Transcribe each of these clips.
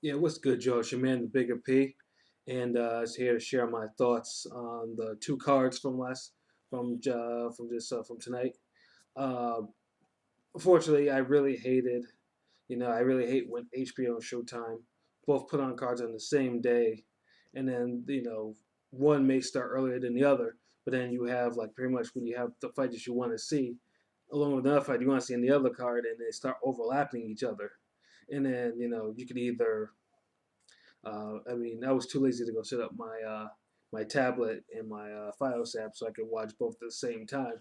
Yeah, what's good, Joe? It's your man, the Bigga P, and it's here to share my thoughts on the two cards from tonight. Uh, Unfortunately, I really hate when HBO and Showtime both put on cards on the same day, and then one may start earlier than the other, but then you have like pretty much when you have the fight that you want to see, along with another fight you want to see in the other card, and they start overlapping each other, and then you could either I was too lazy to go set up my tablet and my Fios app so I could watch both at the same time.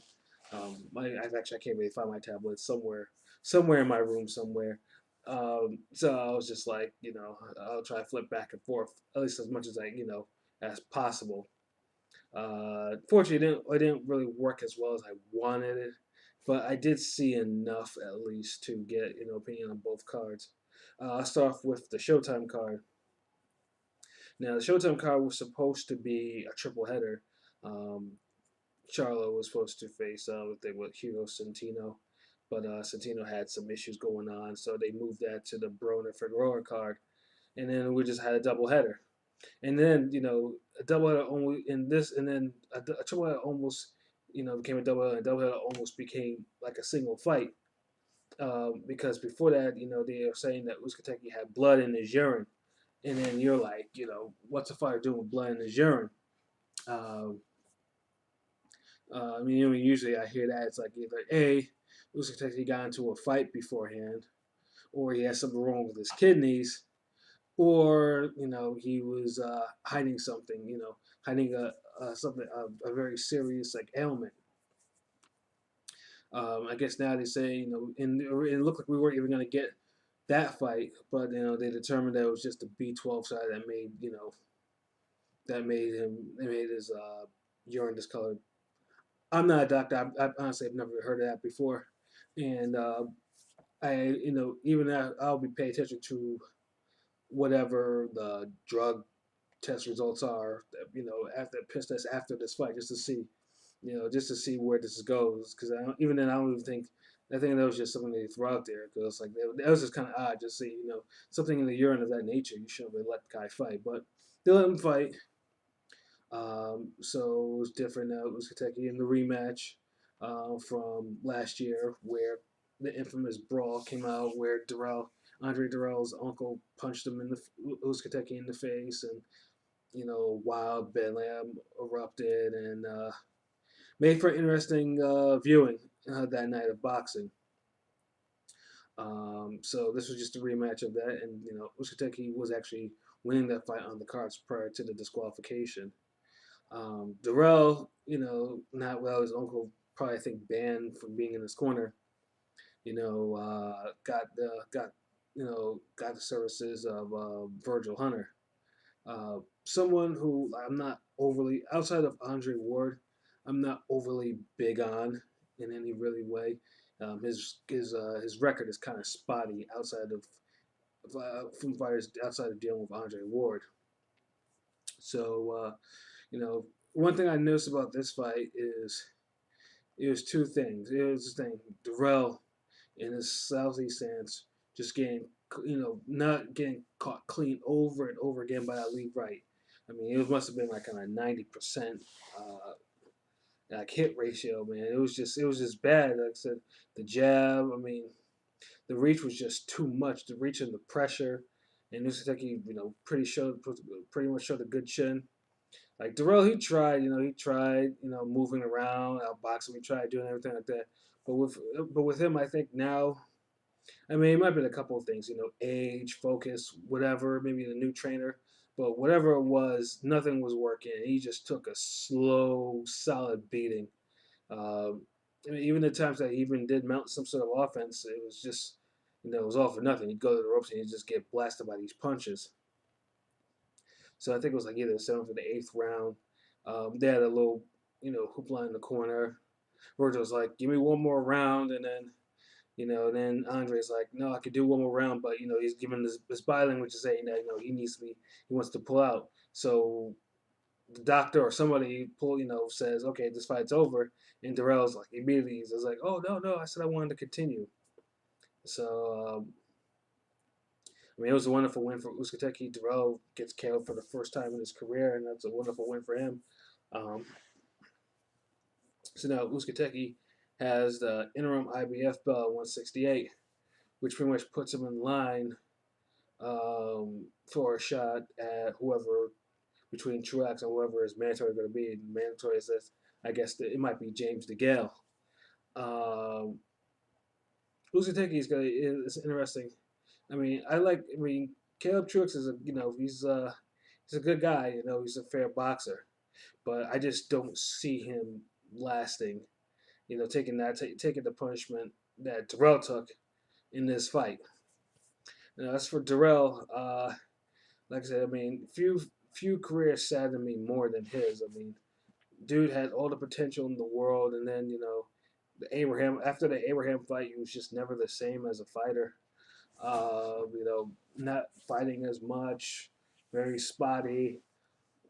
I can't really find my tablet somewhere in my room somewhere. So I was just like, I'll try to flip back and forth at least as much as as possible. Fortunately, it didn't really work as well as I wanted it, but I did see enough at least to get opinion on both cards. I'll start off with the Showtime card. Now, the Showtime card was supposed to be a triple header. Um, Charlo was supposed to face with Hugo Centeno, but Centeno had some issues going on, so they moved that to the Broner Figueroa card, and then we just had a double header. And then a double header only in this, and then a triple header almost became a double header. And a double header almost became like a single fight because before that, they were saying that Uzcategui had blood in his urine, and then you're like, what's a fighter doing with blood in his urine? Uh, usually I hear that it's like either A, Usyk got into a fight beforehand, or he has something wrong with his kidneys, or he was hiding something, hiding a very serious like ailment. I guess now they say and it looked like we weren't even going to get that fight, but they determined that it was just the B12 side that made his urine discolored. I'm not a doctor. I honestly have never heard of that before, and even that I'll be paying attention to whatever the drug test results are. After piss test after this fight, just to see where this goes. Because even then, I don't even think. I think that was just something they threw out there because like that was just kind of odd. Just see, something in the urine of that nature. You shouldn't really let the guy fight, but they let him fight. So it was different now. It was Kentucky in the rematch from last year where the infamous brawl came out where Andre Durrell's uncle punched him in the Kentucky in the face, and wild bedlam erupted and made for interesting viewing that night of boxing. So this was just a rematch of that, and Kentucky was actually winning that fight on the cards prior to the disqualification. Darrell, not well. His uncle probably I think banned from being in his corner. Got the services of Virgil Hunter, someone who I'm not overly outside of Andre Ward. I'm not overly big on in any really way. His record is kind of spotty outside of from fighters outside of dealing with Andre Ward. So one thing I noticed about this fight is it was two things. It was the thing Darrell in his southeast stance just getting not getting caught clean over and over again by that lead right. I mean, it must have been like on a 90% like hit ratio, man. It was just bad. Like I said, the jab. I mean, the reach was just too much. The reach and the pressure, and Nusateki, pretty much showed a good chin. Like Darrell, he tried, moving around, outboxing, he tried doing everything like that. But with him, I think now, I mean, it might have been a couple of things, age, focus, whatever, maybe the new trainer, but whatever it was, nothing was working. He just took a slow, solid beating. I mean, even the times that he even did mount some sort of offense, it was just, it was all for nothing. He'd go to the ropes and he'd just get blasted by these punches. So I think it was like either the seventh or the eighth round. They had a little, hoopla in the corner. Virgil was like, "Give me one more round," and then Andre's like, "No, I could do one more round," but he's giving this body language to say that he wants to pull out. So the doctor or somebody says, "Okay, this fight's over," and Darrell's like immediately he's like, "Oh no, no, I said I wanted to continue." So I mean, it was a wonderful win for Uskateki. Darrell gets KO'd for the first time in his career, and that's a wonderful win for him. Um, so now Uskateki has the interim IBF belt at 168, which pretty much puts him in line for a shot at whoever between Truax and whoever is mandatory going to be. Mandatory is this, I guess it might be James DeGale. Um, Uzateki is interesting. I mean, I mean, Caleb Truax is he's a good guy. You know, he's a fair boxer, but I just don't see him lasting. You know, taking the punishment that Darrell took in this fight. You know, as for Darrell, like I said, I mean, few careers sadden me more than his. I mean, dude had all the potential in the world, and then the Abraham after the Abraham fight, he was just never the same as a fighter. Not fighting as much, very spotty.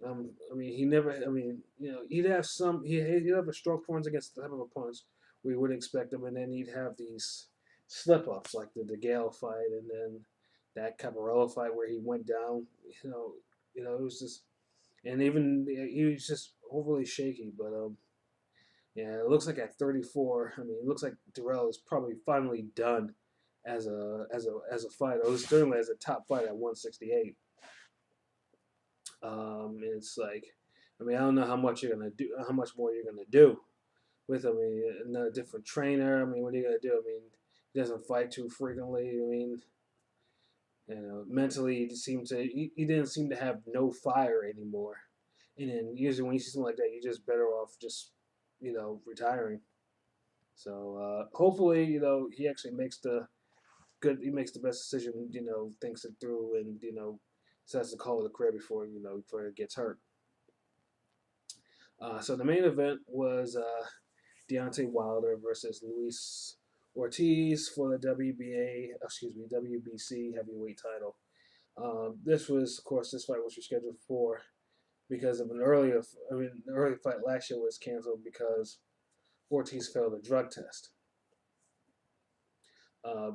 I mean, he never. I mean, he'd have he'd have a strong points against the type of opponents we would expect him, and then he'd have these slip ups like the DeGale fight, and then that Caparella fight where he went down. It was just, and even he was just overly shaky. But yeah, it looks like at 34. I mean, it looks like Darrell is probably finally done as a fighter. It was certainly as a top fight at 168. It's like, I mean, I don't know how much you're gonna do, how much more you're gonna do with him. I mean, another different trainer. I mean, what are you gonna do? I mean, he doesn't fight too frequently. I mean, mentally, he didn't seem to have no fire anymore. And then usually when you see something like that, you're just better off just retiring. So hopefully, he actually he makes the best decision, thinks it through, and decides to call it a career before it gets hurt. So the main event was Deontay Wilder versus Luis Ortiz for the WBC heavyweight title. Of course, this fight was rescheduled for because of the early fight last year was canceled because Ortiz failed a drug test.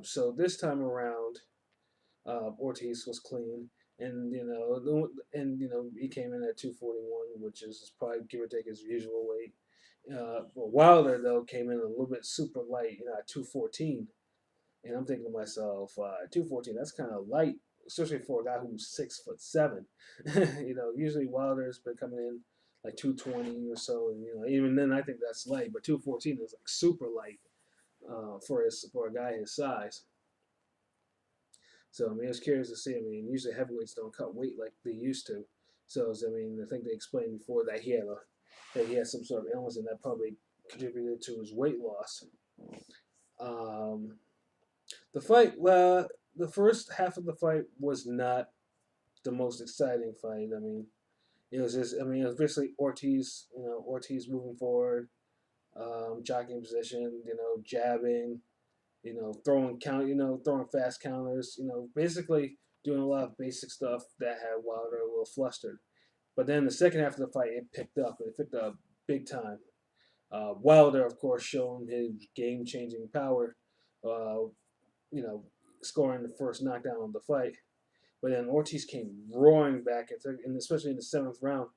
So this time around, Ortiz was clean, and he came in at 241, which is probably give or take his usual weight. Wilder though came in a little bit super light, at 214, and I'm thinking to myself, 214, that's kind of light, especially for a guy who's 6'7". Usually Wilder's been coming in like 220 or so, and even then I think that's light, but 214 is like super light for a guy his size. So I mean, I was curious to see. I mean, usually heavyweights don't cut weight like they used to. So I mean, I think they explained before that he had some sort of illness, and that probably contributed to his weight loss. Um, the fight, well, the first half of the fight was not the most exciting fight. I mean, it was just, I mean, it was basically Ortiz moving forward, jockeying position, jabbing, throwing fast counters, basically doing a lot of basic stuff that had Wilder a little flustered. But then the second half of the fight, it picked up. It picked up big time. Wilder, of course, showing his game-changing power, uh, you know, scoring the first knockdown of the fight. But then Ortiz came roaring back, and especially in the seventh round,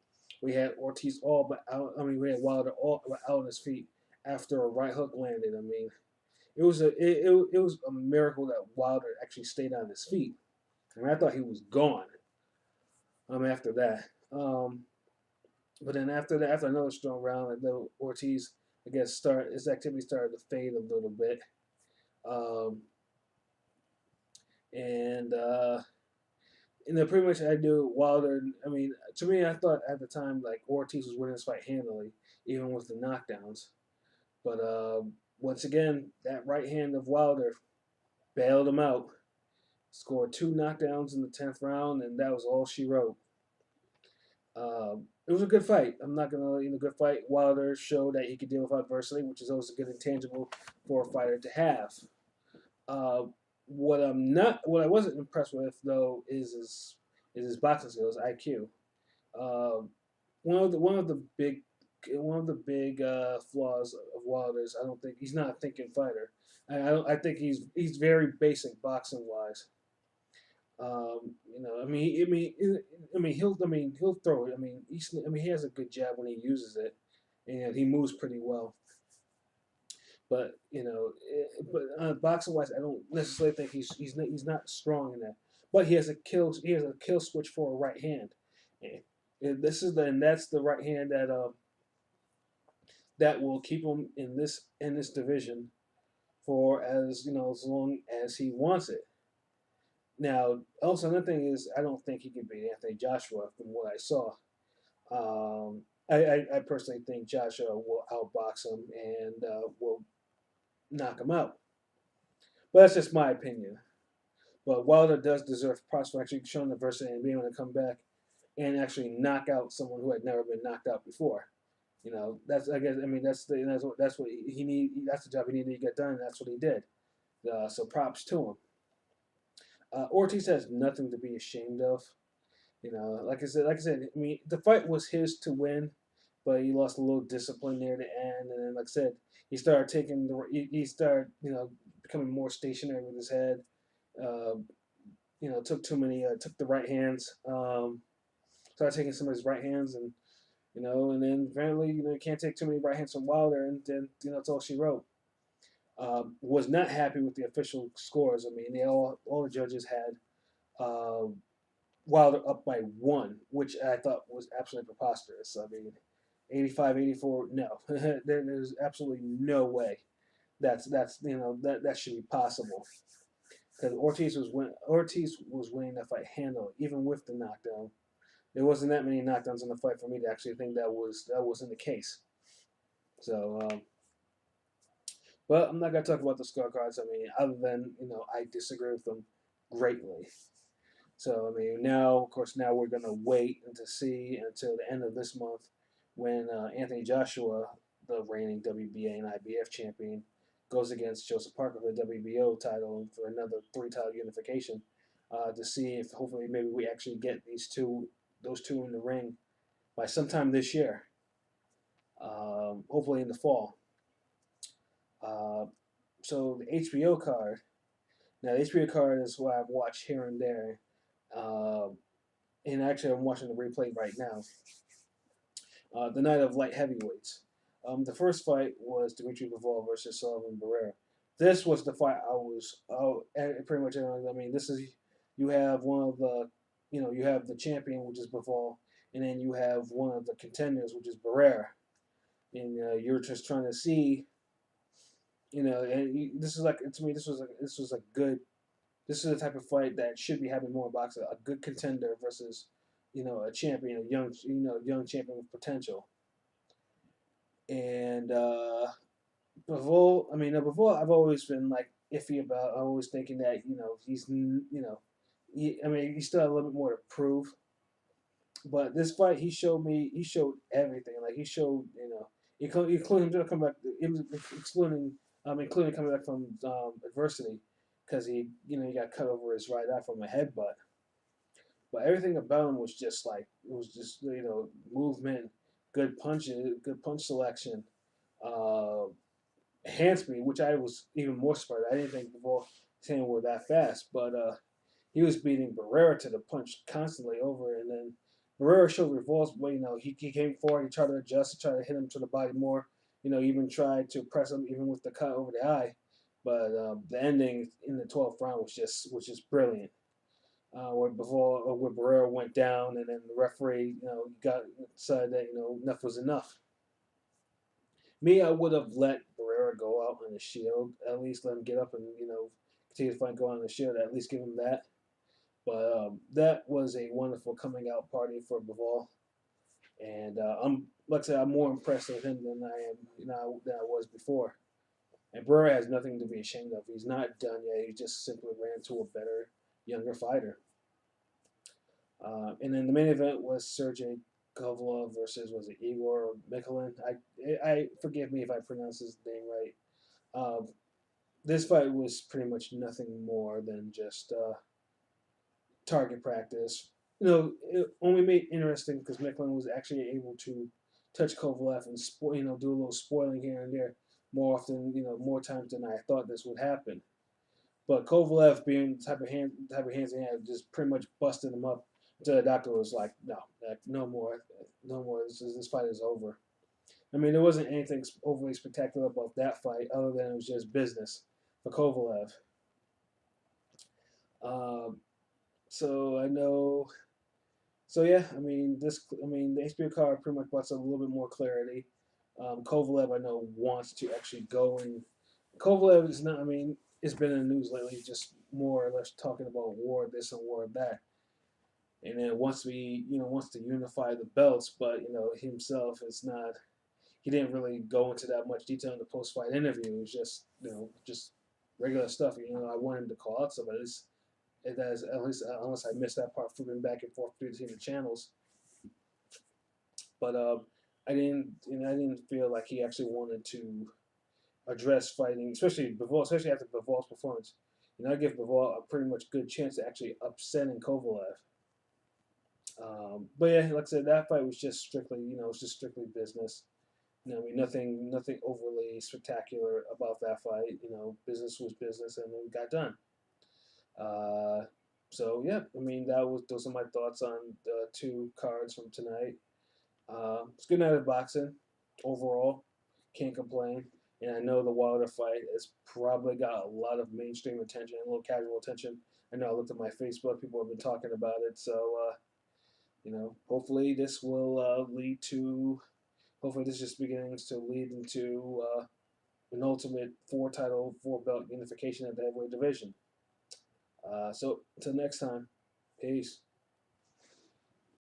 we had Ortiz all but out. I mean, we had Wilder all but out on his feet after a right hook landed. I mean, it was a miracle that Wilder actually stayed on his feet. I mean, I thought he was gone. After that, but then after another strong round, Ortiz, I guess, his activity started to fade a little bit, um, and pretty much I do Wilder. I mean, to me, I thought at the time like Ortiz was winning this fight handily, even with the knockdowns. But once again, that right hand of Wilder bailed him out. Scored two knockdowns in the 10th round, and that was all she wrote. It was a good fight. I'm not gonna, good fight. Wilder showed that he could deal with adversity, which is always a good intangible for a fighter to have. Uh, what I wasn't impressed with though is his boxing skills, IQ. Uh, one of the big flaws of Wilder's, I don't think he's not a thinking fighter. I think he's very basic boxing wise. he'll throw it. He has a good jab when he uses it, and he moves pretty well. But boxing wise, I don't necessarily think he's not strong in that. But he has a kill switch for a right hand, and that's the right hand that will keep him in this division for as long as he wants it. Now, also another thing is I don't think he can beat Anthony Joshua from what I saw. I personally think Joshua will outbox him and will knock him out. But that's just my opinion. But Wilder does deserve props for actually showing the adversity and being able to come back and actually knock out someone who had never been knocked out before. That's I guess I mean that's what he need. That's the job he needed to get done. And that's what he did. So props to him. Ortiz has nothing to be ashamed of. Like I said, the fight was his to win, but he lost a little discipline near the end, and then, like I said, he started becoming more stationary with his head. Uh, took the right hands, started taking some of his right hands, and then apparently, you can't take too many right hands from Wilder, and then, that's all she wrote. Was not happy with the official scores. All the judges had uh, Wilder up by one, which I thought was absolutely preposterous. 85, 84, no. There's absolutely no way that should be possible. Because Ortiz was winning that fight handily, even with the knockdown. There wasn't that many knockdowns in the fight for me to actually think that wasn't the case. So, but I'm not gonna talk about the scorecards. Other than I disagree with them greatly. So now, of course, now we're gonna wait and to see until the end of this month when Anthony Joshua, the reigning WBA and IBF champion, goes against Joseph Parker for the WBO title for another three-title unification. To see if hopefully maybe we actually get those two in the ring by sometime this year. Hopefully in the fall. Uh, so the HBO card. Now the HBO card is what I've watched here and there. Uh, and actually I'm watching the replay right now. The night of light heavyweights. The first fight was Dimitri Bivol versus Wilder-Barrera. This was the fight I was pretty much. This is you have one of the, you have the champion, which is Bivol, and then you have one of the contenders, which is Barrera, and you're just trying to see, this is like to me this was a good. This is the type of fight that should be having more boxing. A good contender versus, a champion, young champion with potential. And Bivol, I've always been like iffy about. I'm always thinking that he still had a little bit more to prove. But this fight, he showed everything. Like he showed, including him coming back, including coming back from adversity, because he got cut over his right eye from a headbutt. But everything about him was just movement, good punches, good punch selection, uh, hand speed, which I was even more surprised. I didn't think Bivol were that fast, but he was beating Barrera to the punch constantly over, and then Barrera showed revolts. But he came forward, he tried to adjust, he tried to hit him to the body more. Even tried to press him even with the cut over the eye. But the ending in the 12th round was just brilliant. Where Barrera went down, and then the referee, got decided that enough was enough. Me, I would have let Barrera go out on the shield. At least let him get up and continue to fight, go on the shield. At least give him that. But that was a wonderful coming out party for Bivol, and like I said, I'm more impressed with him than I am than I was before. And Barrera has nothing to be ashamed of. He's not done yet. He just simply ran to a better, younger fighter. And then the main event was Sergey Kovalev versus, was it Igor Mikulin? I forgive me if I pronounce his name right. This fight was pretty much nothing more than just target practice. It only made it interesting because Mikulin was actually able to touch Kovalev and do a little spoiling here and there more often, more times than I thought this would happen. But Kovalev being the type of hands he had, just pretty much busted him up until the doctor was like, no, like, no more, no more. This fight is over. I mean, there wasn't anything overly spectacular about that fight, other than it was just business for Kovalev. Um, so I know. So yeah, I mean this. I mean the HBO card pretty much brought a little bit more clarity. Kovalev, I know, wants to actually go and Kovalev is not. I mean, it's been in the news lately, just more or less talking about war this and war that, and then wants to unify the belts, but himself is not. He didn't really go into that much detail in the post-fight interview. It was just just regular stuff. I want him to call out somebody. It has, at least unless I missed that part, flipping back and forth between the channels. But I didn't feel like he actually wanted to address fighting, especially Bivol, especially after Bivol's performance. I give Bivol a pretty much good chance to actually upsetting Kovalev. But yeah, like I said, that fight was just strictly, it's just strictly business. I mean, nothing overly spectacular about that fight. Business was business, and it got done. Uh, so yeah, I mean, those are my thoughts on the two cards from tonight. It's a good night of boxing overall. Can't complain. And I know the Wilder fight has probably got a lot of mainstream attention, a little casual attention. I know I looked at my Facebook; people have been talking about it. So hopefully this will lead to. Hopefully this just begins to lead into an ultimate four belt unification at the heavyweight division. So until next time, peace.